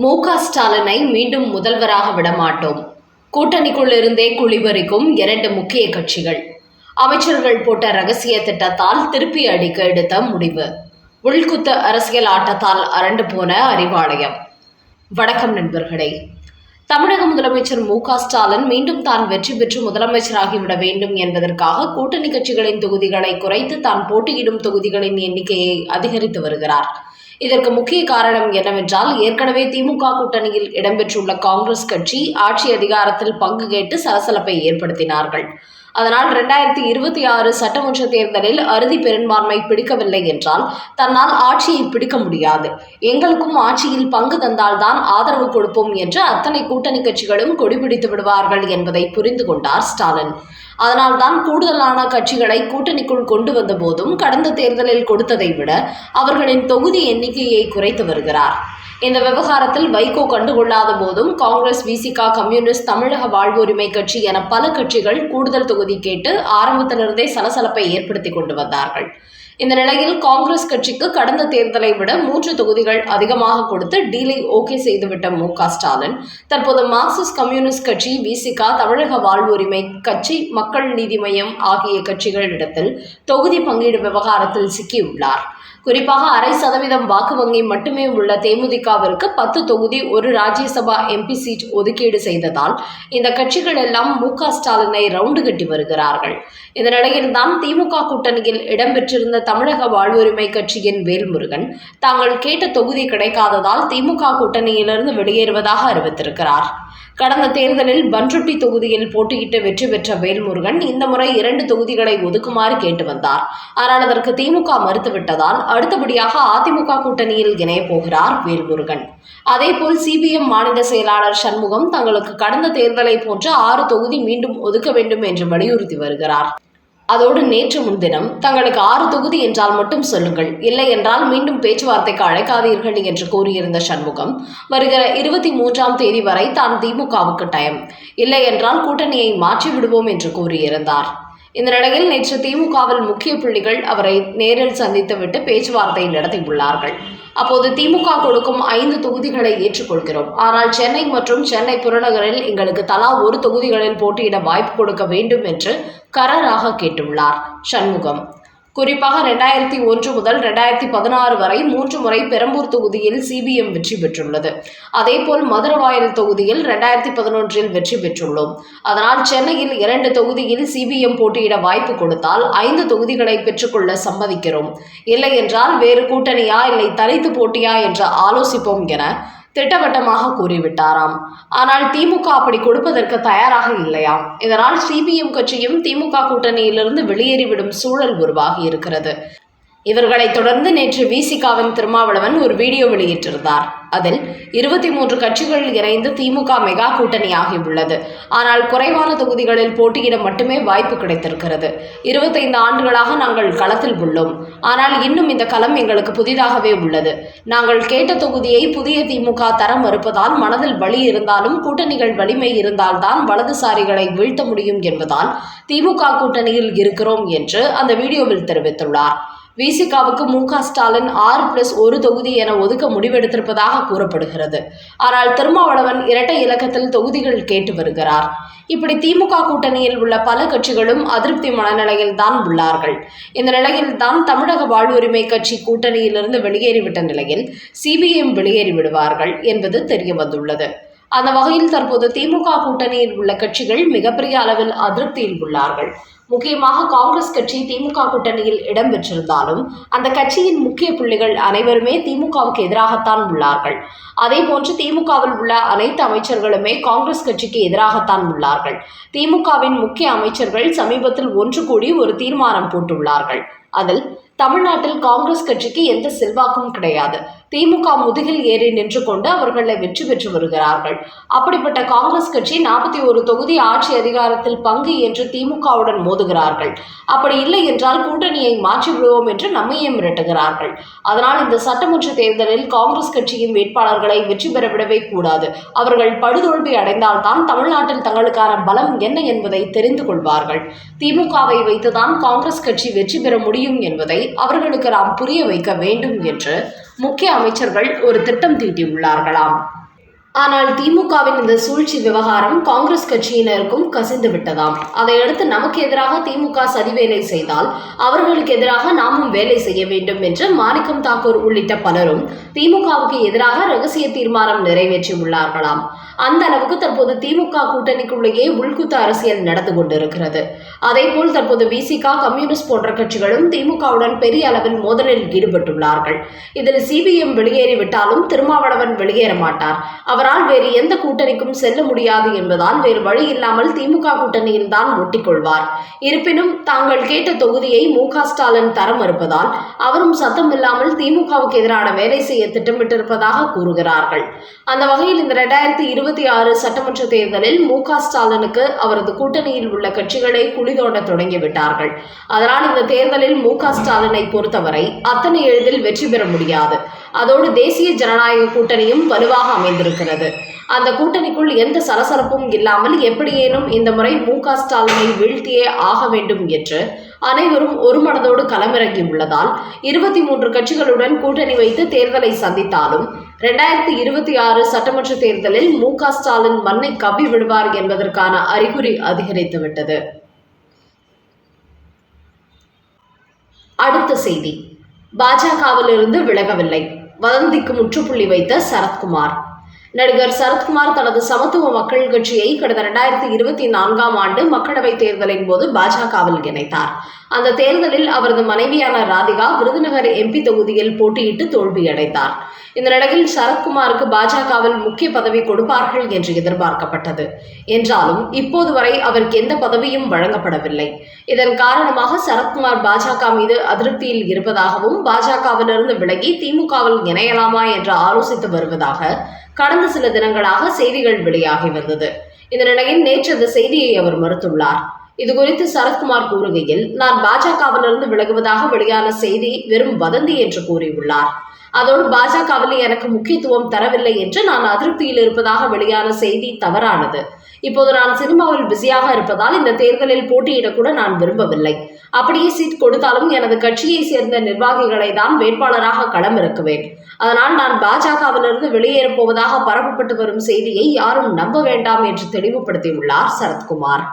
மு.க. ஸ்டாலினை மீண்டும் முதல்வராக விடமாட்டோம். கூட்டணிக்குள் இருந்தே குழிபறிக்கும் 2 முக்கிய கட்சிகள். அமைச்சர்கள் போட்ட ரகசிய திட்டத்தால் திருப்பி அடிக்க எடுத்த முடிவு. உள்குத்து அரசியல் ஆட்டத்தால் அரண்டு போன அறிவாலயம். வணக்கம் நண்பர்களே. தமிழக முதலமைச்சர் மு.க. ஸ்டாலின் மீண்டும் தான் வெற்றி பெற்று முதலமைச்சராகிவிட வேண்டும் என்பதற்காக கூட்டணி கட்சிகளின் தொகுதிகளை குறைத்து தான் போட்டியிடும் தொகுதிகளின் எண்ணிக்கையை அதிகரித்து வருகிறார். இதற்கு முக்கிய காரணம் என்னவென்றால், ஏற்கனவே திமுக கூட்டணியில் இடம்பெற்றுள்ள காங்கிரஸ் கட்சி ஆட்சி அதிகாரத்தில் பங்கு கேட்டு சலசலப்பை ஏற்படுத்தினார்கள். அதனால் 2026 சட்டமன்ற தேர்தலில் அறுதி பெரும்பான்மை பிடிக்கவில்லை என்றால் தன்னால் ஆட்சியை பிடிக்க முடியாது, எங்களுக்கும் ஆட்சியில் பங்கு தந்தால்தான் ஆதரவு கொடுப்போம் என்று அத்தனை கூட்டணி கட்சிகளும் கொடிபிடித்து விடுவார்கள் என்பதை புரிந்து கொண்டார் ஸ்டாலின். அதனால்தான் கூடுதலான கட்சிகளை கூட்டணிக்குள் கொண்டு வந்த போதும் கடந்த தேர்தலில் கொடுத்ததை விட அவர்களின் தொகுதி எண்ணிக்கையை குறைத்து வருகிறார். இந்த விவகாரத்தில் வைகோ கண்டுகொள்ளாத போதும் காங்கிரஸ், விசிக, கம்யூனிஸ்ட், தமிழக வாழ்வுரிமை கட்சி என பல கட்சிகள் கூடுதல் தொகுதி கேட்டு ஆரம்பத்திலிருந்தே சலசலப்பை ஏற்படுத்தி கொண்டு வந்தார்கள். இந்த நிலையில் காங்கிரஸ் கட்சிக்கு கடந்த தேர்தலை விட 3 தொகுதிகள் அதிகமாக கொடுத்து டீலை ஓகே செய்துவிட்ட மு.க. ஸ்டாலின் தற்போது மார்க்சிஸ்ட் கம்யூனிஸ்ட் கட்சி, விசிக, தமிழக வாழ்வுரிமை கட்சி, மக்கள் நீதி மய்யம் ஆகிய கட்சிகளிடத்தில் தொகுதி பங்கீடு விவகாரத்தில் சிக்கியுள்ளார். குறிப்பாக 0.5% வாக்கு வங்கி மட்டுமே உள்ள தேமுதிகவிற்கு 10 தொகுதி 1 ராஜ்யசபா எம்பி சீட் ஒதுக்கீடு செய்ததால் இந்த கட்சிகள் எல்லாம் மு.க. ஸ்டாலினை ரவுண்டு கட்டி வருகிறார்கள். இந்த நிலையில்தான் திமுக கூட்டணியில் இடம்பெற்றிருந்த தமிழக வாழ்வுரிமை கட்சியின் வேல்முருகன் தாங்கள் கேட்ட தொகுதி கிடைக்காததால் திமுக கூட்டணியிலிருந்து வெளியேறுவதாக அறிவித்திருக்கிறார். கடந்த தேர்தலில் பன்ருட்டி தொகுதியில் போட்டியிட்டு வெற்றி பெற்ற வேல்முருகன் இந்த முறை 2 தொகுதிகளை ஒதுக்குமாறு கேட்டு வந்தார். ஆனால் அதற்கு திமுக மறுத்துவிட்டதால் அடுத்தபடியாக அதிமுக கூட்டணியில் இணைய போகிறார் வேல்முருகன். அதேபோல் சிபிஎம் மாநில செயலாளர் சண்முகம் தங்களுக்கு கடந்த தேர்தலை போன்ற 6 தொகுதி மீண்டும் ஒதுக்க வேண்டும் என்று வலியுறுத்தி வருகிறார். அதோடு நேற்று முன்தினம் தங்களுக்கு 6 தொகுதி என்றால் மட்டும் சொல்லுங்கள், இல்லை என்றால் மீண்டும் பேச்சுவார்த்தைக்கு அழைக்காதீர்கள் என்று கூறியிருந்த சண்முகம் வருகிற 23ஆம் தேதி வரை தான் திமுகவுக்கு டைம், இல்லை என்றால் கூட்டணியை மாற்றி விடுவோம் என்று கூறியிருந்தார். இந்த நிலையில் நேற்று திமுகவில் முக்கிய புள்ளிகள் அவரை நேரில் சந்தித்துவிட்டு பேச்சுவார்த்தை நடத்தியுள்ளார்கள். அப்போது திமுக கொடுக்கும் 5 தொகுதிகளை ஏற்றுக்கொள்கிறோம், ஆனால் சென்னை மற்றும் சென்னை புறநகரில் எங்களுக்கு தலா 1 தொகுதிகளில் போட்டியிட வாய்ப்பு கொடுக்க வேண்டும் என்று கராராக கேட்டுள்ளார் சண்முகம். குறிப்பாக 2001 முதல் 2016 வரை 3 முறை பெரம்பூர் தொகுதியில் சிபிஎம் வெற்றி பெற்றுள்ளது. அதேபோல் மதுரவாயல் தொகுதியில் 2011 வெற்றி பெற்றுள்ளோம். அதனால் சென்னையில் 2 தொகுதியில் சிபிஎம் போட்டியிட வாய்ப்பு கொடுத்தால் 5 தொகுதிகளை பெற்றுக்கொள்ள சம்மதிக்கிறோம், இல்லை என்றால் வேறு கூட்டணியா இல்லை தனித்து போட்டியா என்று ஆலோசிப்போம் என திட்டவட்டமாக கூறிவிட்டாராம். ஆனால் திமுக அப்படி கொடுப்பதற்கு தயாராக இல்லையாம். இதனால் சிபிஎம் கட்சியும் திமுக கூட்டணியிலிருந்து வெளியேறிவிடும் சூழல் உருவாகி இருக்கிறது. இவர்களை தொடர்ந்து நேற்று விசிகாவின் திருமாவளவன் ஒரு வீடியோ வெளியிட்டிருந்தார். அதில் 23 கட்சிகள் இணைந்து திமுக மெகா கூட்டணியாகி உள்ளது. ஆனால் குறைவான தொகுதிகளில் போட்டியிட மட்டுமே வாய்ப்பு கிடைத்திருக்கிறது. 25 ஆண்டுகளாக நாங்கள் களத்தில் உள்ளோம். ஆனால் இன்னும் இந்த களம் எங்களுக்கு புதிதாகவே உள்ளது. நாங்கள் கேட்ட தொகுதியை புதிய திமுக தர மறுப்பதால் மனதில் வலி இருந்தாலும் கூட்டணிகள் வலிமை இருந்தால்தான் வலதுசாரிகளை வீழ்த்த முடியும் என்பதால் திமுக கூட்டணியில் இருக்கிறோம் என்று அந்த வீடியோவில் தெரிவித்துள்ளார். விசிகாவுக்கு மு.க. ஸ்டாலின் 6+1 தொகுதி என ஒதுக்க முடிவெடுத்திருப்பதாக கூறப்படுகிறது. ஆனால் திருமாவளவன் இரட்டை இலக்கத்தில் தொகுதிகள் கேட்டு வருகிறார். இப்படி திமுக கூட்டணியில் உள்ள பல கட்சிகளும் அதிருப்தி மனநிலையில் தான் உள்ளார்கள். இந்த நிலையில் தான் தமிழக வாழ்வுரிமை கட்சி கூட்டணியிலிருந்து வெளியேறிவிட்ட நிலையில் சிபிஎம் வெளியேறிவிடுவார்கள் என்பது தெரிய வந்துள்ளது. அந்த வகையில் தற்போது திமுக கூட்டணியில் உள்ள கட்சிகள் மிகப்பெரிய அளவில் அதிருப்தியில் உள்ளார்கள். முக்கியமாக காங்கிரஸ் கட்சி திமுக கூட்டணியில் இடம்பெற்றிருந்தாலும் அந்த கட்சியின் முக்கிய புள்ளிகள் அனைவருமே திமுகவுக்கு எதிராகத்தான் உள்ளார்கள். அதேபோன்று திமுகவில் உள்ள அனைத்து அமைச்சர்களுமே காங்கிரஸ் கட்சிக்கு எதிராகத்தான் உள்ளார்கள். திமுகவின் முக்கிய அமைச்சர்கள் சமீபத்தில் ஒன்று கூடி ஒரு தீர்மானம் போட்டுள்ளார்கள். அதில் தமிழ்நாட்டில் காங்கிரஸ் கட்சிக்கு எந்த செல்வாக்கும் கிடையாது, திமுக முதுகில் ஏறி நின்று கொண்டு அவர்களை வெற்றி பெற்று வருகிறார்கள். அப்படிப்பட்ட காங்கிரஸ் கட்சி 41 தொகுதி ஆட்சி அதிகாரத்தில் பங்கு என்று திமுகவுடன் மோதுகிறார்கள். அப்படி இல்லை என்றால் கூட்டணியை மாற்றி விடுவோம் என்று நம்மையே மிரட்டுகிறார்கள். அதனால் இந்த சட்டமன்ற தேர்தலில் காங்கிரஸ் கட்சியின் வேட்பாளர்களை வெற்றி பெற விடவே கூடாது. அவர்கள் படுதோல்வி அடைந்தால்தான் தமிழ்நாட்டில் தங்களுக்கான பலம் என்ன என்பதை தெரிந்து கொள்வார்கள். திமுகவை வைத்துதான் காங்கிரஸ் கட்சி வெற்றி பெற முடியும் என்பதை அவர்களுக்கு நாம் புரிய வைக்க வேண்டும் என்று முக்கிய அமைச்சர்கள் ஒரு திட்டம் தீட்டியுள்ளார்களாம். ஆனால் திமுகவின் இந்த சூழ்ச்சி விவகாரம் காங்கிரஸ் கட்சியினருக்கும் கசிந்து விட்டதாம். அதையடுத்து நமக்கு எதிராக திமுக சதிவேலை செய்தால் அவர்களுக்கு எதிராக நாமும் வேலை செய்ய வேண்டும் என்று மாணிக்கம் தாக்கூர் உள்ளிட்ட பலரும் திமுகவுக்கு எதிராக ரகசிய தீர்மானம் நிறைவேற்றியுள்ளார்களாம். அந்த அளவுக்கு தற்போது திமுக கூட்டணிக்குள்ளேயே உள்குத்து அரசியல் நடந்து கொண்டிருக்கிறது. அதேபோல் தற்போது விசிக, கம்யூனிஸ்ட் போன்ற கட்சிகளும் திமுகவுடன் பெரிய அளவில் மோதலில் ஈடுபட்டுள்ளார்கள். இதில் சிபிஎம் வெளியேறிவிட்டாலும் திருமாவளவன் வெளியேற மாட்டார். அவரால் வேறு எந்த கூட்டணிக்கும் செல்ல முடியாது என்பதால் வேறு வழி இல்லாமல் திமுக கூட்டணியில் தான் ஒட்டிக்கொள்வார். இருப்பினும் தாங்கள் கேட்ட தொகுதியை மு.க. ஸ்டாலின் தர மறுப்பதால் அவரும் சத்தமில்லாமல் திமுகவுக்கு எதிரான வேலை செய்ய திட்டமிட்டிருப்பதாக கூறுகிறார்கள். அந்த வகையில் இந்த 2026 சட்டமன்ற தேர்தலில் மு.க. ஸ்டாலினுக்கு அவரது கூட்டணியில் உள்ள கட்சிகளை குழி தோண்ட தொடங்கிவிட்டார்கள். அதனால் இந்த தேர்தலில் மு.க. ஸ்டாலினை பொறுத்தவரை அத்தனை எளிதில் வெற்றி பெற முடியாது. அதோடு தேசிய ஜனநாயக கூட்டணியும் வலுவாக அமைந்திருக்கிறது. அந்த கூட்டணிக்குள் எந்த சலசலப்பும் இல்லாமல் எப்படியேனும் இந்த முறை மு.க. ஸ்டாலினை வீழ்த்தியே ஆக வேண்டும் என்று அனைவரும் ஒரு மனதோடு களமிறங்கியுள்ளதால் 23 கட்சிகளுடன் கூட்டணி வைத்து தேர்தலை சந்தித்தாலும் 2026 சட்டமன்ற தேர்தலில் மு.க. ஸ்டாலின் மண்ணை கவ்வி விடுவார் என்பதற்கான அறிகுறி அதிகரித்துவிட்டது. அடுத்த செய்தி, பாஜகவிலிருந்து விலகவில்லை, வதந்திக்கு முற்றுப்புள்ளி வைத்த சரத்குமார். நடிகர் சரத்குமார் தனது சமத்துவ மக்கள் கட்சியை கடந்த 2024ஆம் ஆண்டு மக்களவைத் தேர்தலின் போது பாஜகவில் இணைத்தார். அந்த தேர்தலில் அவரது மனைவியான ராதிகா விருதுநகர் எம்பி தொகுதியில் போட்டியிட்டு தோல்வியடைந்தார். இந்த நிலையில் சரத்குமாருக்கு பாஜகவில் முக்கிய பதவி கொடுப்பார்கள் என்று எதிர்பார்க்கப்பட்டது. என்றாலும் இப்போது வரை அவருக்கு எந்த பதவியும் வழங்கப்படவில்லை. இதன் காரணமாக சரத்குமார் பாஜக மீது அதிருப்தியில் இருப்பதாகவும் பாஜகவிலிருந்து விலகி திமுகவில் இணையலாமா என்று ஆலோசித்து வருவதாக கடந்த சில தினங்களாக செய்திகள் வெளியாகி வந்தது. இந்த நிலையில் நேற்று அந்த செய்தியை அவர் மறுத்துள்ளார். இதுகுறித்து சரத்குமார் கூறுகையில், நான் பாஜகவிலிருந்து விலகுவதாக வெளியான செய்தி வெறும் வதந்தி என்று கூறியுள்ளார். அதோடு பாஜகவில் எனக்கு முக்கியத்துவம் தரவில்லை என்று நான் அதிருப்தியில் இருப்பதாக வெளியான செய்தி தவறானது. இப்போது நான் சினிமாவில் பிஸியாக இருப்பதால் இந்த தேர்தலில் போட்டியிடக்கூட நான் விரும்பவில்லை. அப்படியே சீட் கொடுத்தாலும் எனது கட்சியை சேர்ந்த நிர்வாகிகளை தான் வேட்பாளராக களமிறக்குவேன். அதனால் நான் பாஜகவிலிருந்து வெளியேறப் போவதாக பரப்பப்பட்டு வரும் செய்தியை யாரும் நம்ப வேண்டாம் என்று தெளிவுபடுத்தியுள்ளார் சரத்குமார்.